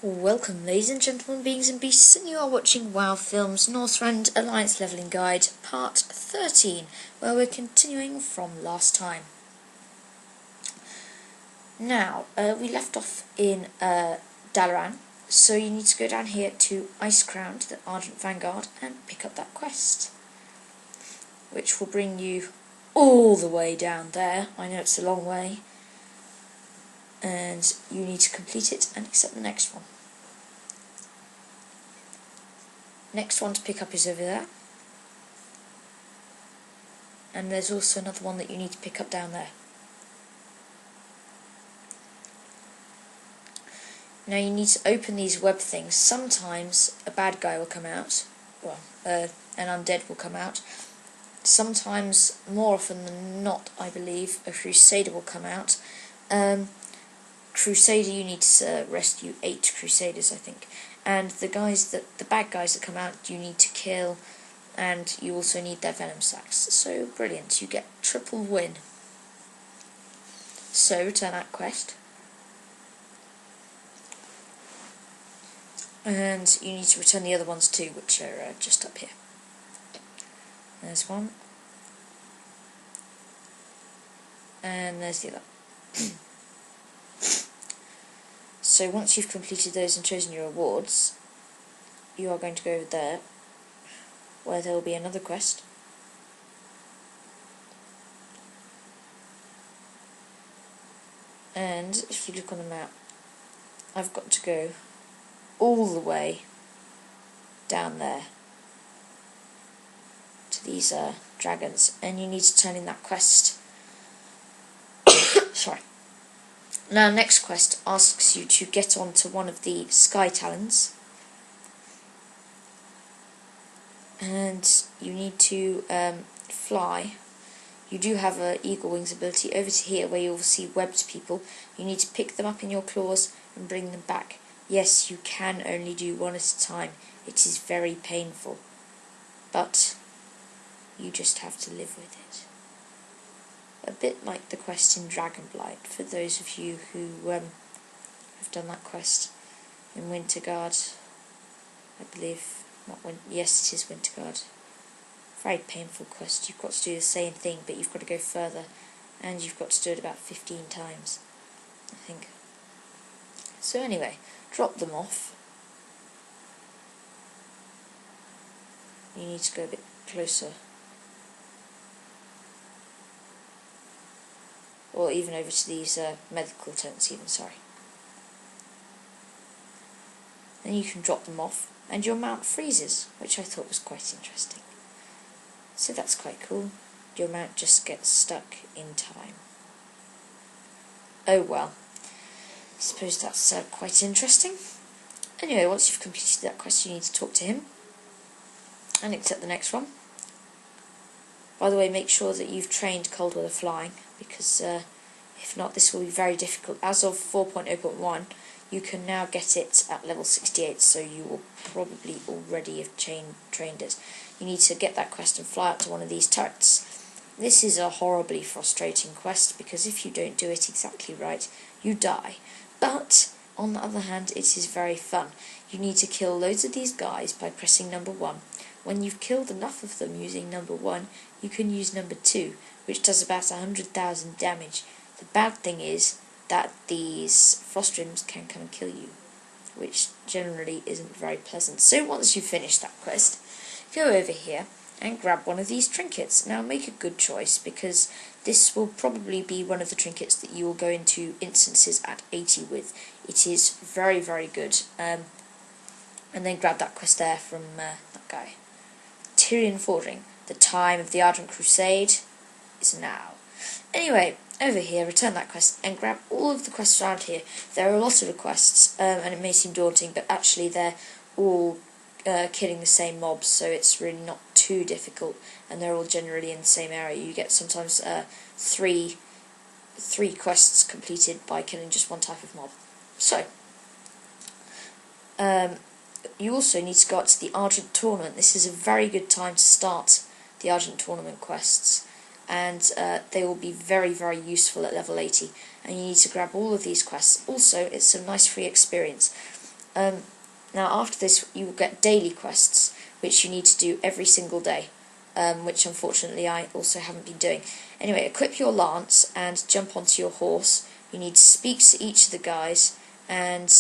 Welcome, ladies and gentlemen, beings and beasts, and you are watching WoWFilms Northrend Alliance Leveling Guide, Part 13, where we're continuing from last time. Now, we left off in Dalaran, so you need to go down here to Icecrown, to the Ardent Vanguard, and pick up that quest, which will bring you all the way down there. I know it's a long way, and you need to complete it and accept the next one. Next one to pick up is over there, and there's also another one that you need to pick up down there. Now you need to open these web things. Sometimes a bad guy will come out, well, an undead will come out. Sometimes, more often than not, I believe, a crusader will come out. Crusader, you need to rescue 8 crusaders, I think. And the bad guys that come out, you need to kill, and you also need their venom sacs. So brilliant, you get triple win. So return that quest, and you need to return the other ones too, which are just up here. There's one, and there's the other. So once you've completed those and chosen your rewards, you are going to go over there, where there will be another quest. And if you look on the map, I've got to go all the way down there to these dragons, and you need to turn in that quest. Sorry. Now, next quest asks you to get onto one of the sky talons, and you need to fly. You do have an eagle wings ability. Over to here, where you'll see webbed people, you need to pick them up in your claws and bring them back. Yes, you can only do one at a time. It is very painful, but you just have to live with it. A bit like the quest in Dragonblight, for those of you who have done that quest in Winterguard. I believe, yes, it is Winterguard. Very painful quest. You've got to do the same thing, but you've got to go further, and you've got to do it about 15 times, I think. So anyway, drop them off. You need to go a bit closer, or even over to these medical tents even, sorry. Then you can drop them off, and your mount freezes, which I thought was quite interesting. So that's quite cool. Your mount just gets stuck in time. Oh well. I suppose that's quite interesting. Anyway, once you've completed that quest, you need to talk to him and accept the next one. By the way, make sure that you've trained cold weather flying, because if not, this will be very difficult. As of 4.0.1, you can now get it at level 68, so you will probably already have trained it. You need to get that quest and fly out to one of these turrets. This is a horribly frustrating quest, because if you don't do it exactly right, you die. But, on the other hand, it is very fun. You need to kill loads of these guys by pressing number 1. When you've killed enough of them using number 1, you can use number 2, which does about 100,000 damage. The bad thing is that these frost rims can come and kill you, which generally isn't very pleasant. So once you've finished that quest, go over here and grab one of these trinkets. Now make a good choice, because this will probably be one of the trinkets that you will go into instances at 80 with. It is very, very good. And then grab that quest there from that guy. Tyrian Forging. The time of the Ardent Crusade is now. Anyway, over here, return that quest and grab all of the quests around here. There are a lot of requests, and it may seem daunting, but actually they're all killing the same mobs, so it's really not too difficult, and they're all generally in the same area. You get sometimes three quests completed by killing just one type of mob. So, you also need to go out to the Argent Tournament. This is a very good time to start the Argent Tournament quests, and they will be very, very useful at level 80, and you need to grab all of these quests. Also, it's some nice free experience. Now after this you will get daily quests, which you need to do every single day, which unfortunately I also haven't been doing. Anyway, equip your lance and jump onto your horse. You need to speak to each of the guys, and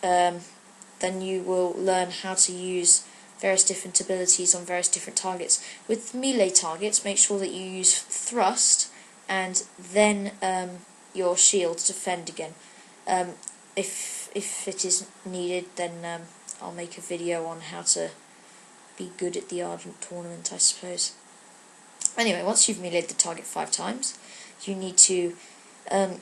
then you will learn how to use various different abilities on various different targets. With melee targets, make sure that you use thrust and then your shield to defend again. If it is needed, then I'll make a video on how to be good at the Ardent tournament, I suppose. Anyway, once you've meleeed the target 5 times, you need to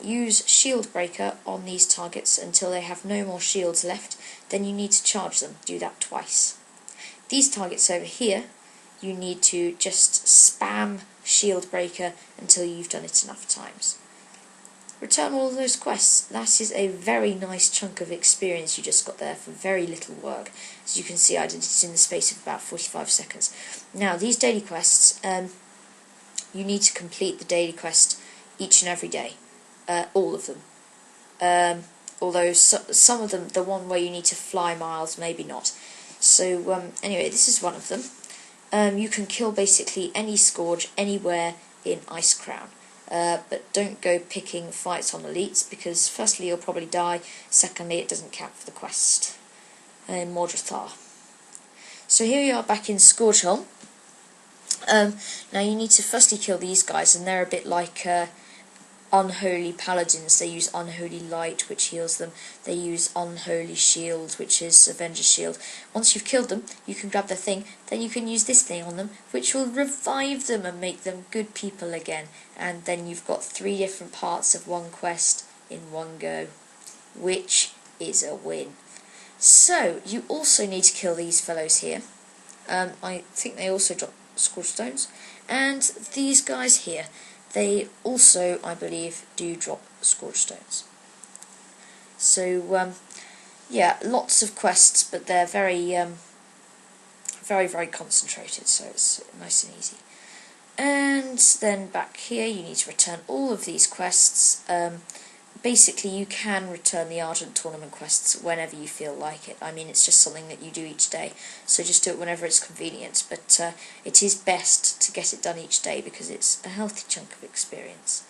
use Shield Breaker on these targets until they have no more shields left. Then you need to charge them. Do that twice. These targets over here, you need to just spam Shield Breaker until you've done it enough times. Return all of those quests. That is a very nice chunk of experience you just got there for very little work. As you can see, I did it in the space of about 45 seconds. Now, these daily quests, you need to complete the daily quest each and every day. All of them. Although some of them, the one where you need to fly miles, maybe not. So, anyway, this is one of them. You can kill basically any Scourge anywhere in Icecrown. But don't go picking fights on elites, because firstly you'll probably die, secondly it doesn't count for the quest in Mordrathar. So here we are back in Scourgeholm. Now you need to firstly kill these guys, and they're a bit like unholy paladins. They use unholy light, which heals them. They use unholy shield, which is Avenger's shield. Once you've killed them, you can grab their thing, then you can use this thing on them, which will revive them and make them good people again. And then you've got 3 different parts of one quest in one go, which is a win. So, you also need to kill these fellows here. I think they also drop Scorch Stones. And these guys here, they also, I believe, do drop Scorch Stones. So, yeah, lots of quests, but they're very, very concentrated, so it's nice and easy. And then back here, you need to return all of these quests. Basically, you can return the Ardent Tournament quests whenever you feel like it. I mean, it's just something that you do each day, so just do it whenever it's convenient. But it is best to get it done each day, because it's a healthy chunk of experience.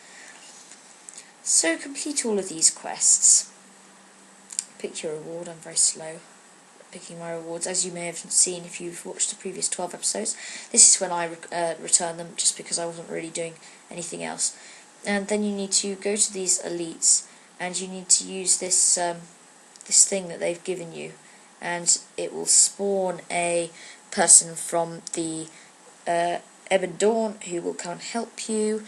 So complete all of these quests. Pick your reward. I'm very slow at picking my rewards, as you may have seen if you've watched the previous 12 episodes. This is when I return them, just because I wasn't really doing anything else. And then you need to go to these elites, and you need to use this this thing that they've given you, and it will spawn a person from the Ebon Dawn who will come and help you,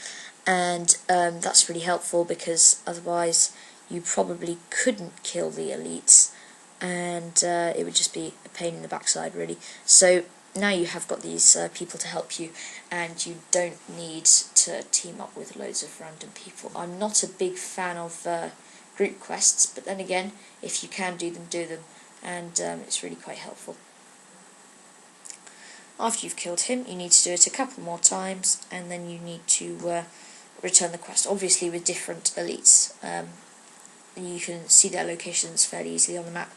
and that's really helpful, because otherwise you probably couldn't kill the elites, and it would just be a pain in the backside, really. So now you have got these people to help you, and you don't need to team up with loads of random people. I'm not a big fan of group quests, but then again, if you can do them, and it's really quite helpful. After you've killed him, you need to do it a couple more times, and then you need to return the quest, obviously with different elites. You can see their locations fairly easily on the map.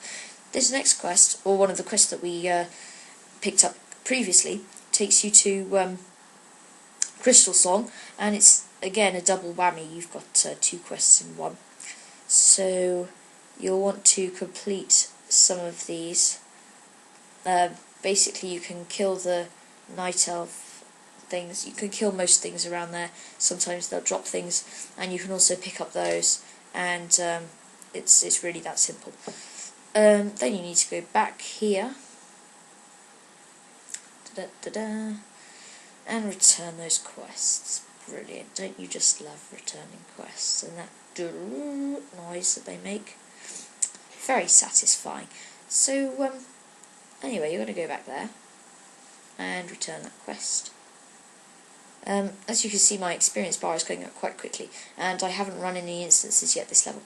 This next quest, or one of the quests that we picked up previously, takes you to Crystal Song, and it's again a double whammy. You've got 2 quests in one, so you'll want to complete some of these. Basically, you can kill the night elf things. You can kill most things around there. Sometimes they'll drop things, and you can also pick up those, and it's really that simple. Then you need to go back here and return those quests. Brilliant. Don't you just love returning quests and that noise that they make? Very satisfying. So anyway, you're going to go back there and return that quest. As you can see, my experience bar is going up quite quickly, and I haven't run any instances yet this level.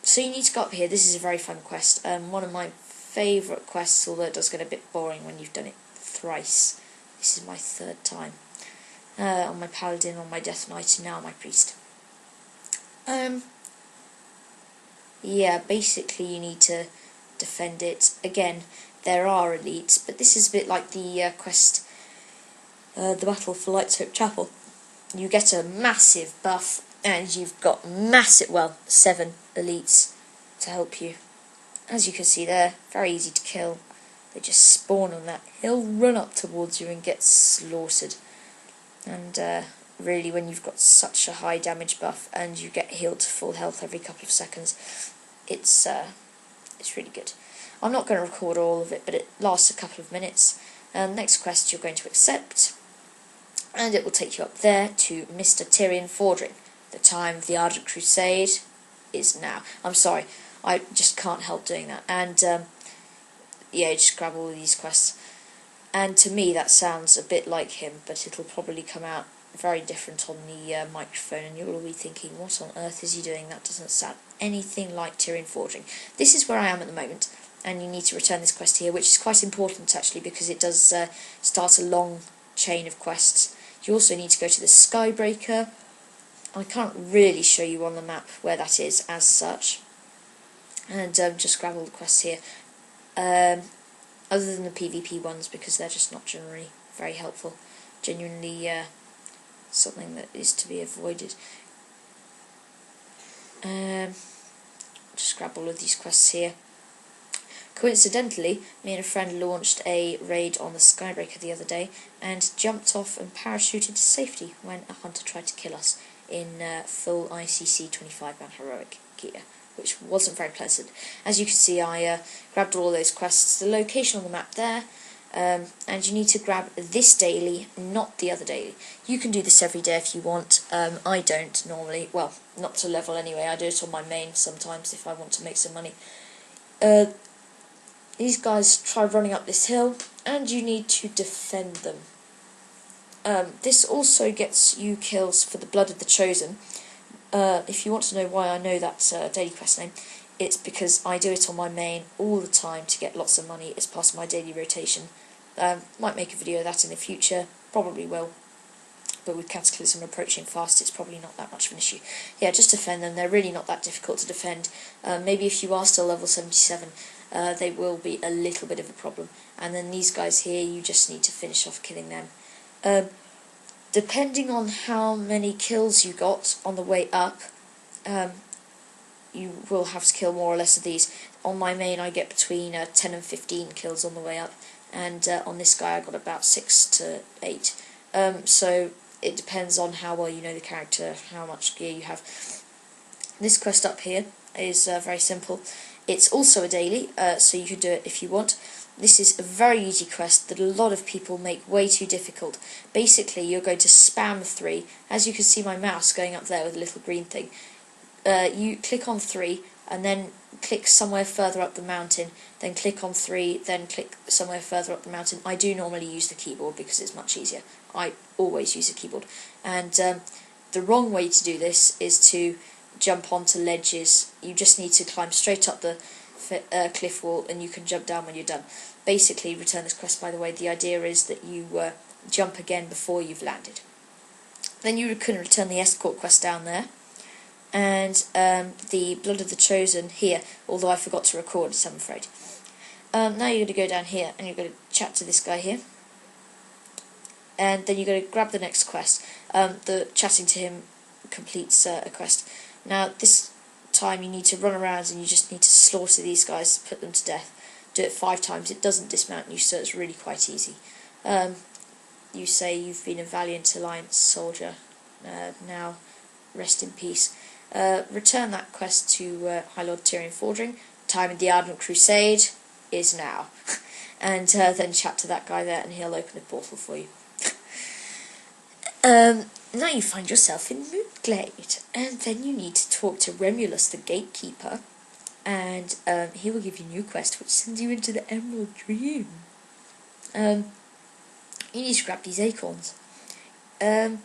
So you need to go up here. This is a very fun quest. One of my favourite quests, although it does get a bit boring when you've done it thrice. This is my 3rd time. On my paladin, on my death knight, and now on my priest. Yeah, basically you need to defend it. Again, there are elites, but this is a bit like the quest, the Battle for Light's Hope Chapel. You get a massive buff, and you've got massive, well, 7 elites to help you. As you can see there, very easy to kill. They just spawn on that hill, run up towards you and get slaughtered. And really, when you've got such a high damage buff and you get healed to full health every couple of seconds, it's really good. I'm not going to record all of it, but it lasts a couple of minutes. Next quest you're going to accept, and it will take you up there to Mr. Tyrion Fordring. The time of the Ardent Crusade is now. I'm sorry, I just can't help doing that. And yeah, just grab all of these quests. And to me that sounds a bit like him, but it'll probably come out very different on the microphone, and you'll all be thinking, what on earth is he doing? That doesn't sound anything like Tyrion Fordring. This is where I am at the moment, and you need to return this quest here, which is quite important actually, because it does start a long chain of quests. You also need to go to the Skybreaker. I can't really show you on the map where that is as such, and just grab all the quests here, other than the PvP ones, because they're just not generally very helpful, genuinely something that is to be avoided. Just grab all of these quests here. Coincidentally, me and a friend launched a raid on the Skybreaker the other day and jumped off and parachuted to safety when a hunter tried to kill us in full ICC 25-man heroic gear, which wasn't very pleasant. As you can see, I grabbed all those quests. The location on the map there, and you need to grab this daily, not the other daily. You can do this every day if you want. I don't normally, well, not to level anyway. I do it on my main sometimes if I want to make some money. These guys try running up this hill, and you need to defend them. This also gets you kills for the Blood of the Chosen. If you want to know why I know that daily quest name, it's because I do it on my main all the time to get lots of money as part of my daily rotation. Might make a video of that in the future, probably will, but with Cataclysm approaching fast, it's probably not that much of an issue. Yeah, just defend them. They're really not that difficult to defend. Maybe if you are still level 77, they will be a little bit of a problem. And then these guys here, you just need to finish off killing them. Depending on how many kills you got on the way up, you will have to kill more or less of these. On my main, I get between 10 and 15 kills on the way up, and on this guy I got about 6 to 8. So it depends on how well you know the character, how much gear you have. This quest up here is very simple. It's also a daily, so you can do it if you want. This is a very easy quest that a lot of people make way too difficult. Basically, you're going to spam 3. As you can see my mouse going up there with a little green thing. You click on 3, and then click somewhere further up the mountain, then click on 3, then click somewhere further up the mountain. I do normally use the keyboard because it's much easier. I always use the keyboard. And the wrong way to do this is to jump onto ledges. You just need to climb straight up the cliff wall, and you can jump down when you're done. Basically, return this quest, by the way, the idea is that you jump again before you've landed. Then you can return the escort quest down there, and the Blood of the Chosen here, although I forgot to record it, I'm afraid. Now you're going to go down here, and you're going to chat to this guy here, and then you're going to grab the next quest. The chatting to him completes a quest. Now, this time you need to run around and you just need to slaughter these guys, put them to death. Do it 5 times. It doesn't dismount you, so it's really quite easy. You say you've been a valiant Alliance soldier. Now, rest in peace. Return that quest to High Lord Tyrion Fordring. Time of the Ardent Crusade is now. And then chat to that guy there, and he'll open a portal for you. Now you find yourself in Moonglade, and then you need to talk to Remulus the Gatekeeper, and he will give you a new quest which sends you into the Emerald Dream. You need to grab these acorns, then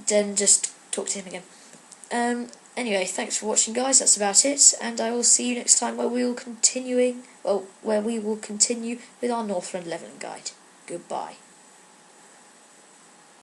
just talk to him again. Anyway, thanks for watching, guys. That's about it, and I will see you next time where we will continue with our Northrend leveling guide. Goodbye.